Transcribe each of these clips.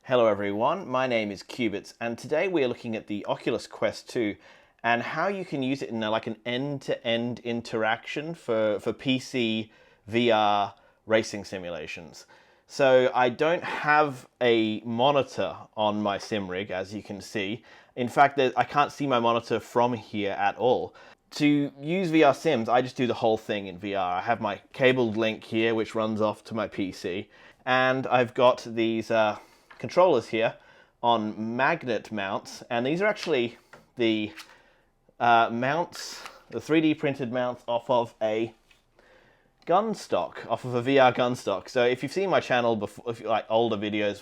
Hello everyone, my name is Cubits, and today we are looking at the Oculus Quest 2 and how you can use it in like an end-to-end interaction for PC VR racing simulations. So I don't have a monitor on my sim rig, as you can see. In fact, I can't see my monitor from here at all. To use VR sims, I just do the whole thing in VR. I have my cabled link here, which runs off to my PC, and I've got these controllers here on magnet mounts, and these are actually the mounts, the 3D printed mounts off of a gun stock, off of a VR gun stock. So if you've seen my channel before, if you like older videos,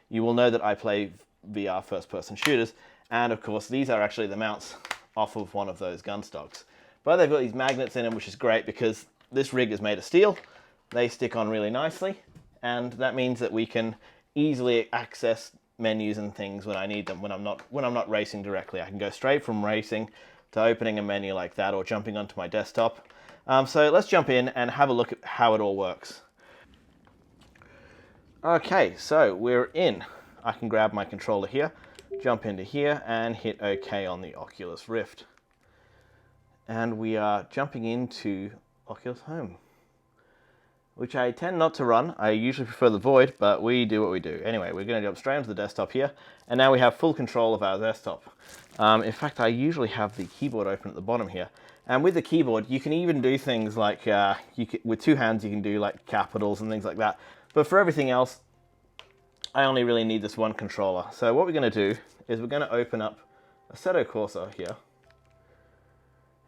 you will know that I play VR first-person shooters, and of course these are actually the mounts off of one of those gun stocks. But they've got these magnets in them, which is great because this rig is made of steel. They stick on really nicely, and that means that we can easily access menus and things when I need them. When I'm not racing directly, I can go straight from racing to opening a menu like that or jumping onto my desktop. So let's jump in and have a look at how it all works. Okay, so we're in. I can grab my controller here, jump into here and hit OK on the Oculus Rift. And we are jumping into Oculus Home, which I tend not to run. I usually prefer the Void, but we do what we do. Anyway, we're going to jump straight onto the desktop here, and now we have full control of our desktop. In fact, I usually have the keyboard open at the bottom here. And with the keyboard, you can even do things like, with two hands, you can do like capitals and things like that. But for everything else, I only really need this one controller. So what we're going to do is we're going to open up Assetto Corsa here.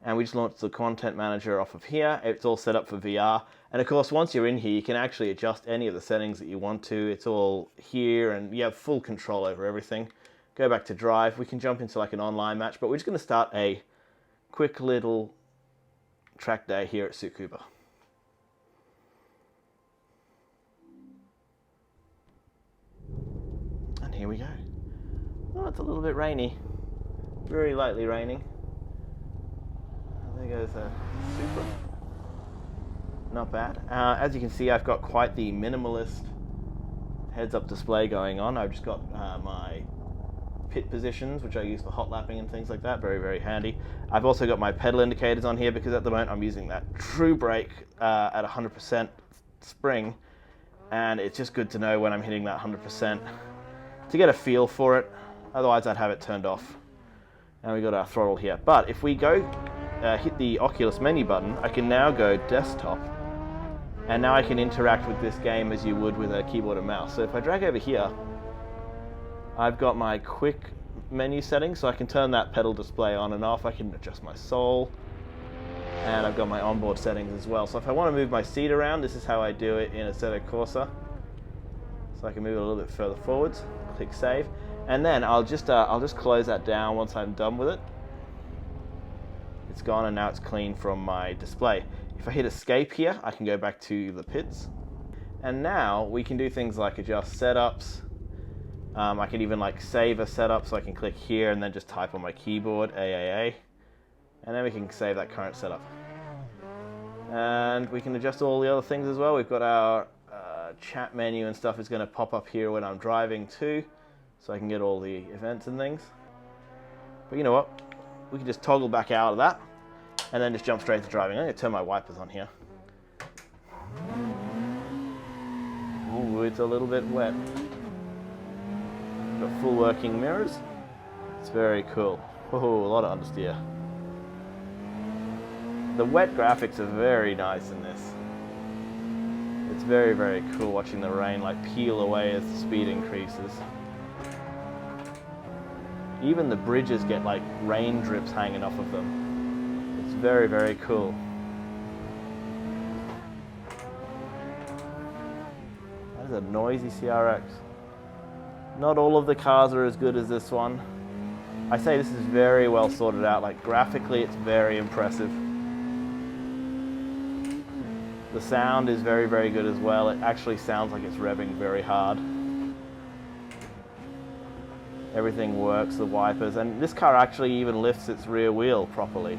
And we just launched the content manager off of here. It's all set up for VR. And of course, once you're in here, you can actually adjust any of the settings that you want to. It's all here and you have full control over everything. Go back to Drive. We can jump into like an online match, but we're just going to start a quick little track day here at Tsukuba. And here we go. Oh, it's a little bit rainy. Very lightly raining. There goes a Supra. Not bad. As you can see, I've got quite the minimalist heads-up display going on. I've just got my pit positions, which I use for hot lapping and things like that. Very, very handy. I've also got my pedal indicators on here because at the moment I'm using that true brake at 100% spring, and it's just good to know when I'm hitting that 100% to get a feel for it. Otherwise, I'd have it turned off. And we got our throttle here. But if we go hit the Oculus menu button, I can now go desktop, and now I can interact with this game as you would with a keyboard and mouse. So if I drag over here, I've got my quick menu settings, so I can turn that pedal display on and off. I can adjust my sol, and I've got my onboard settings as well. So if I want to move my seat around, this is how I do it in Assetto Corsa. So I can move it a little bit further forwards, click save, and then I'll just close that down once I'm done with it. It's gone and now it's clean from my display. If I hit escape here, I can go back to the pits. And now we can do things like adjust setups. I can even like save a setup, so I can click here and then just type on my keyboard AAA. And then we can save that current setup. And we can adjust all the other things as well. We've got our chat menu and stuff is going to pop up here when I'm driving too, so I can get all the events and things. But you know what? We can just toggle back out of that and then just jump straight to driving. I'm going to turn my wipers on here. Ooh, it's a little bit wet. Got full working mirrors. It's very cool. Oh, a lot of understeer. The wet graphics are very nice in this. It's very, very cool watching the rain like peel away as the speed increases. Even the bridges get like rain drips hanging off of them. It's very, very cool. That is a noisy CRX. Not all of the cars are as good as this one. I say this is very well sorted out. Like graphically, it's very impressive. The sound is very, very good as well. It actually sounds like it's revving very hard. Everything works, the wipers, and this car actually even lifts its rear wheel properly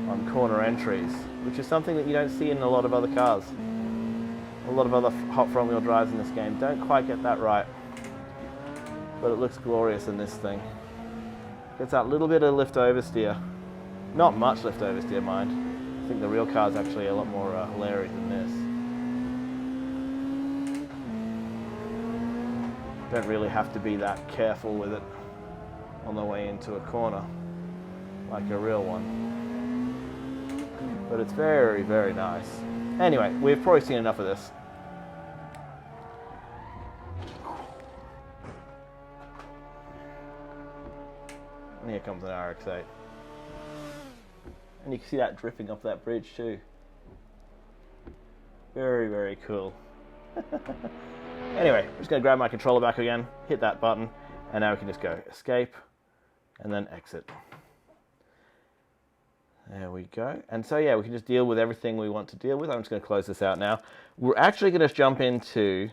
on corner entries, which is something that you don't see in a lot of other cars. A lot of other hot front wheel drives in this game don't quite get that right. but it looks glorious in this thing. Gets that little bit of lift oversteer. Not much lift oversteer, mind. I think the real car's actually a lot more hilarious than this. Don't really have to be that careful with it on the way into a corner like a real one. But it's very, very nice. Anyway, we've probably seen enough of this. And here comes an RX-8. And you can see that drifting off that bridge too. Very, very cool. Anyway, I'm just going to grab my controller back again, hit that button, and now we can just go escape and then exit. There we go. And so yeah, we can just deal with everything we want to deal with. I'm just going to close this out now. We're actually going to jump into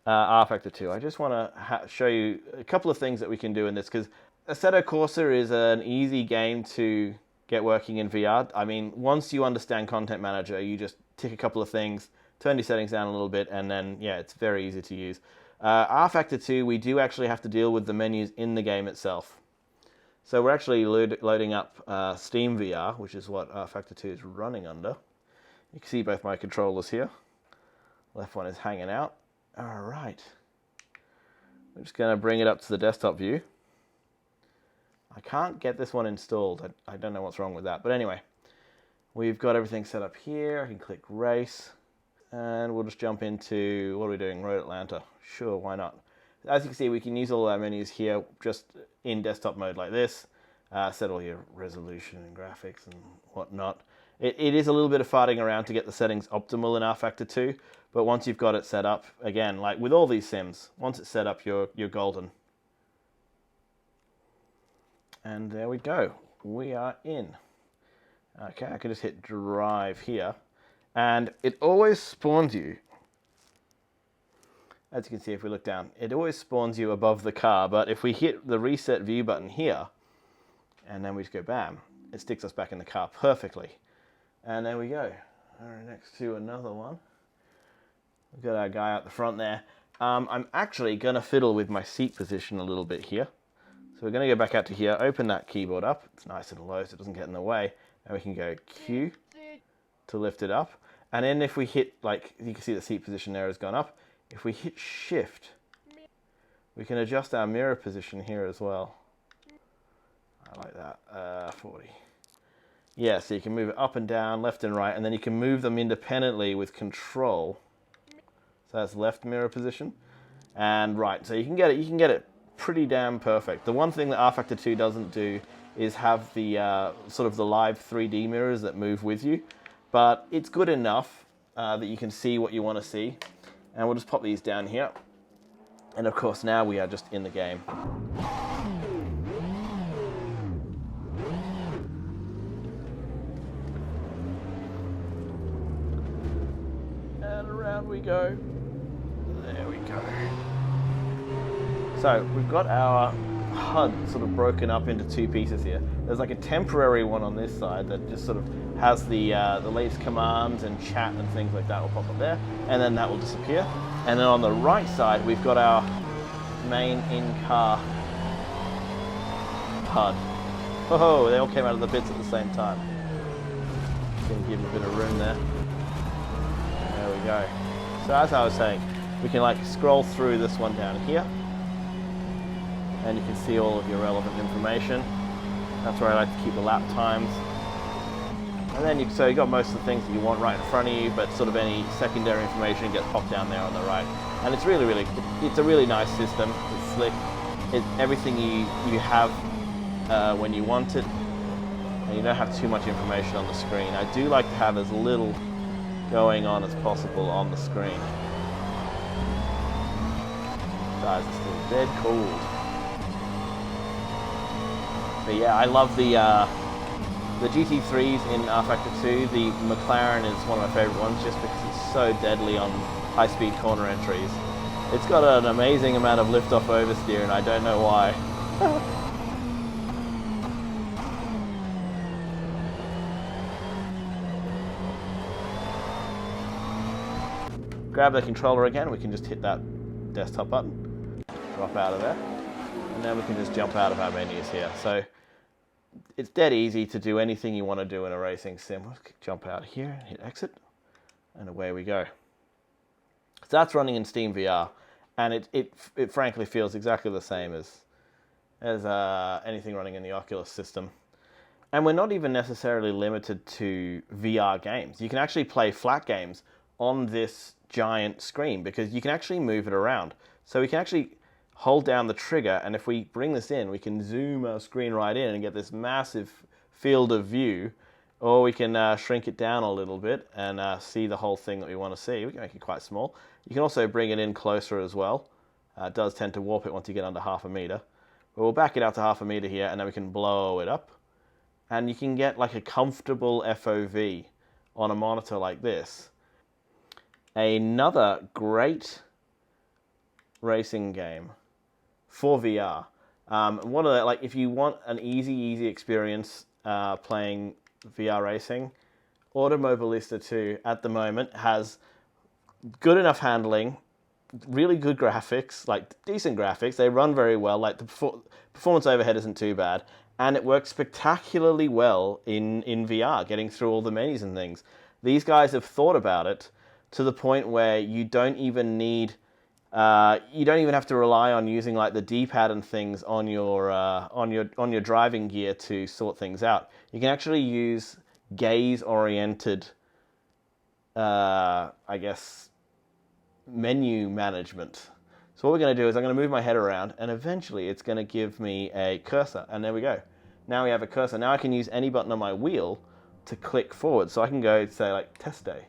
rFactor 2. I just want to show you a couple of things that we can do in this, because Assetto Corsa is an easy game to get working in VR. I mean, once you understand Content Manager, you just tick a couple of things, turn your settings down a little bit, and then, yeah, it's very easy to use. rFactor 2, we do actually have to deal with the menus in the game itself. So we're actually loading up Steam VR, which is what rFactor 2 is running under. You can see both my controllers here. Left one is hanging out. All right. I'm just going to bring it up to the desktop view. I can't get this one installed. I don't know what's wrong with that. But anyway, we've got everything set up here. I can click race. And we'll just jump into, what are we doing? Road Atlanta. Sure, why not? As you can see, we can use all our menus here just in desktop mode like this. Set all your resolution and graphics and whatnot. It is a little bit of farting around to get the settings optimal in rFactor 2, but once you've got it set up, again, like with all these sims, once it's set up, you're golden. And there we go. We are in. Okay, I can just hit drive here, and it always spawns you. As you can see, if we look down, it always spawns you above the car, but if we hit the reset view button here, and then we just go bam, it sticks us back in the car perfectly. And there we go. All right, next to another one. We've got our guy out the front there. I'm actually going to fiddle with my seat position a little bit here. So we're going to go back out to here, open that keyboard up. It's nice and low so it doesn't get in the way. And we can go Q to lift it up. And then if we hit, like, you can see the seat position there has gone up. If we hit shift, we can adjust our mirror position here as well. I like that, 40. Yeah, so you can move it up and down, left and right, and then you can move them independently with control. So that's left mirror position and right. So you can get it pretty damn perfect. The one thing that rFactor 2 doesn't do is have the sort of the live 3D mirrors that move with you, but it's good enough that you can see what you want to see. And we'll just pop these down here. And of course now we are just in the game. And around we go. There we go. So we've got our HUD sort of broken up into two pieces here. There's like a temporary one on this side that just sort of has the latest commands and chat and things like that will pop up there, and then that will disappear. And then on the right side, we've got our main in-car HUD. Oh, they all came out of the bits at the same time. Gonna give them a bit of room there. There we go. So as I was saying, we can like scroll through this one down here, and you can see all of your relevant information. That's where I like to keep the lap times. And then so you've got most of the things that you want right in front of you, but sort of any secondary information gets popped down there on the right. And it's really, it's a really nice system. It's slick. It's everything you have when you want it, and you don't have too much information on the screen. I do like to have as little going on as possible on the screen. Guys, it's still dead cold. But yeah, I love the GT3s in rFactor 2. The McLaren is one of my favorite ones just because it's so deadly on high-speed corner entries. It's got an amazing amount of lift-off oversteer, and I don't know why. Grab the controller again, we can just hit that desktop button. drop out of there. And then we can just jump out of our menus here. So it's dead easy to do anything you want to do in a racing sim. Let's jump out here, hit exit, and away we go. So that's running in Steam VR, and it frankly feels exactly the same as anything running in the Oculus system. And we're not even necessarily limited to VR games. You can actually play flat games on this giant screen because you can actually move it around. So we can actually hold down the trigger, and if we bring this in, we can zoom our screen right in and get this massive field of view, or we can shrink it down a little bit and see the whole thing that we want to see. We can make it quite small. You can also bring it in closer as well. It does tend to warp it once you get under 1/2 meter. But we'll back it out to 1/2 meter here, and then we can blow it up. And you can get like a comfortable FOV on a monitor like this. Another great racing game for VR. One of the, like, if you want an easy experience playing VR racing, Automobilista 2 at the moment has good enough handling, really good graphics, like decent graphics. They run very well. Like the performance overhead isn't too bad, and it works spectacularly well in VR, getting through all the menus and things. These guys have thought about it to the point where you don't even need, you don't even have to rely on using like the D-pad and things on your driving gear to sort things out. You can actually use gaze-oriented, I guess, menu management. So what we're going to do is I'm going to move my head around, and eventually it's going to give me a cursor, and there we go. Now we have a cursor. Now I can use any button on my wheel to click forward. So I can go, say, like test day,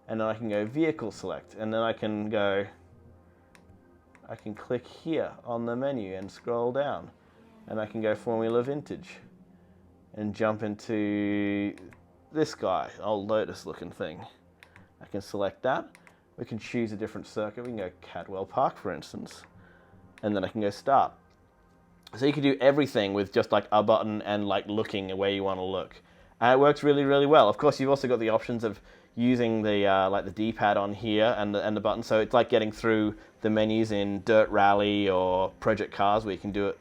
and then I can go vehicle select, and then I can click here on the menu and scroll down, and I can go Formula Vintage and jump into this guy, old Lotus looking thing. I can select that. We can choose a different circuit. We can go Cadwell Park, for instance, and then I can go start. So you can do everything with just like a button and like looking where you want to look. And it works really, really well. Of course, you've also got the options of using the like the D-pad on here and the button. So it's like getting through the menus in Dirt Rally or Project Cars, where you can do it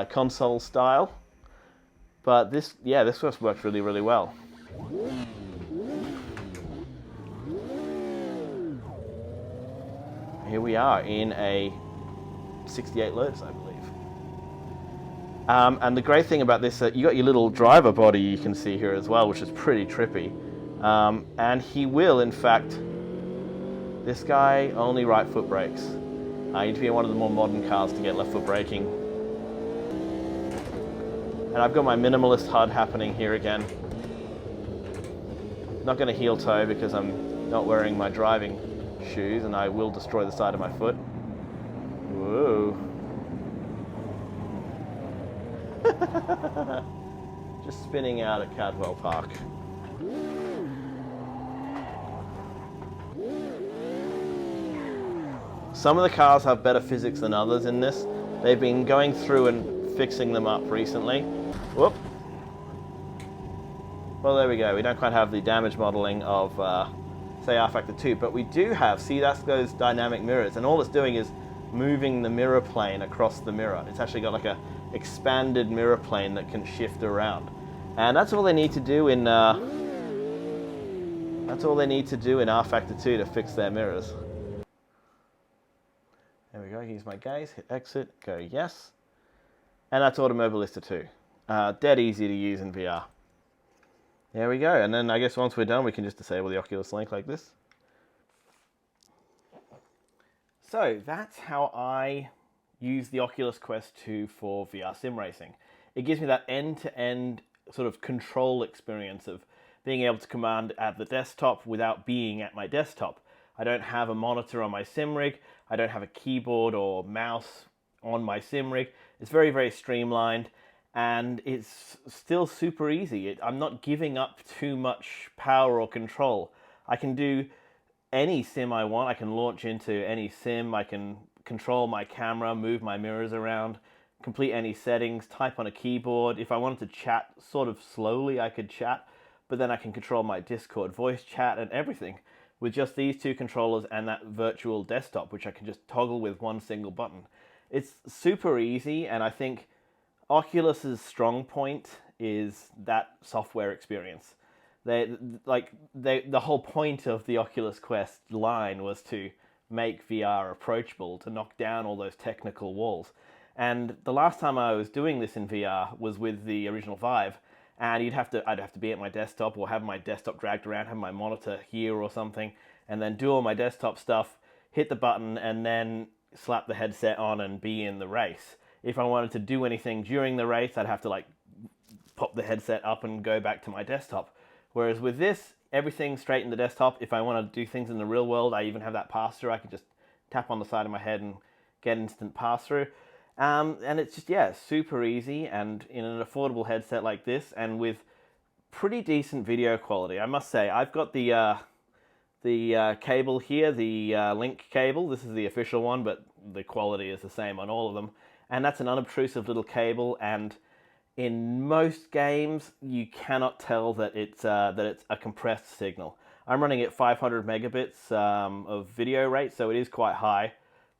console style. But this just works really, really well. Here we are in a 68 Lotus, I believe. And the great thing about this, you got your little driver body you can see here as well, which is pretty trippy. And he will, in fact, this guy only right foot brakes. You need to be in one of the more modern cars to get left foot braking. And I've got my minimalist HUD happening here again. Not going to heel toe because I'm not wearing my driving shoes, and I will destroy the side of my foot. Whoa. Just spinning out at Cadwell Park. Some of the cars have better physics than others in this. They've been going through and fixing them up recently. Whoop. Well, there we go. We don't quite have the damage modeling of say rFactor 2, but we do have, see, that's those dynamic mirrors, and all it's doing is moving the mirror plane across the mirror. It's actually got like a expanded mirror plane that can shift around, and that's all they need to do in rFactor 2 to fix their mirrors. There we go. Use my gaze, hit exit, go yes, and that's Automobilista 2. Dead easy to use in VR. There we go, and then I guess once we're done, we can just disable the Oculus Link like this. So that's how I use the Oculus Quest 2 for VR sim racing. It gives me that end-to-end sort of control experience of being able to command at the desktop without being at my desktop. I don't have a monitor on my sim rig. I don't have a keyboard or mouse on my sim rig. It's very, very streamlined. And it's still super easy. I'm not giving up too much power or control. I can do any sim I want. I can launch into any sim. I can control my camera, move my mirrors around, complete any settings, type on a keyboard. If I wanted to chat sort of slowly, I could chat, but then I can control my Discord voice chat and everything with just these two controllers and that virtual desktop, which I can just toggle with one single button. it's super easy, and I think Oculus's strong point is that software experience. The whole point of the Oculus Quest line was to make VR approachable, to knock down all those technical walls. And the last time I was doing this in VR was with the original Vive, and I'd have to be at my desktop or have my desktop dragged around, have my monitor here or something, and then do all my desktop stuff, hit the button, and then slap the headset on and be in the race. If I wanted to do anything during the race, I'd have to like pop the headset up and go back to my desktop. Whereas with this, everything's straight in the desktop. If I want to do things in the real world, I even have that pass-through. I can just tap on the side of my head and get instant pass-through. And it's just, yeah, super easy, and in an affordable headset like this, and with pretty decent video quality. I must say, I've got the cable here, the link cable. This is the official one, but the quality is the same on all of them. And that's an unobtrusive little cable, and in most games, you cannot tell that it's a compressed signal. I'm running at 500 megabits of video rate, so it is quite high,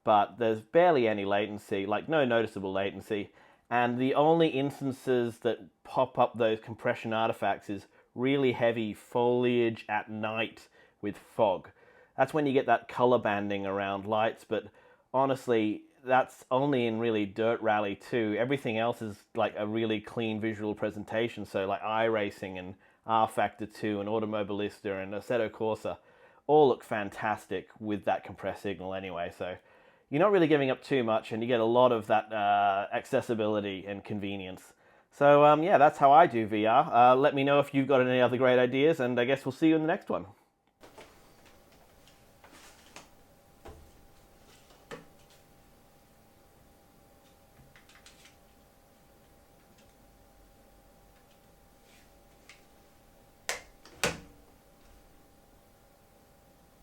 but there's barely any latency, like no noticeable latency. And the only instances that pop up those compression artifacts is really heavy foliage at night with fog. That's when you get that color banding around lights, but honestly, that's only in really Dirt Rally 2. Everything else is like a really clean visual presentation. So like iRacing and rFactor 2 and Automobilista and Assetto Corsa all look fantastic with that compressed signal anyway. So you're not really giving up too much, and you get a lot of that accessibility and convenience. So yeah, that's how I do VR. Let me know if you've got any other great ideas, and I guess we'll see you in the next one.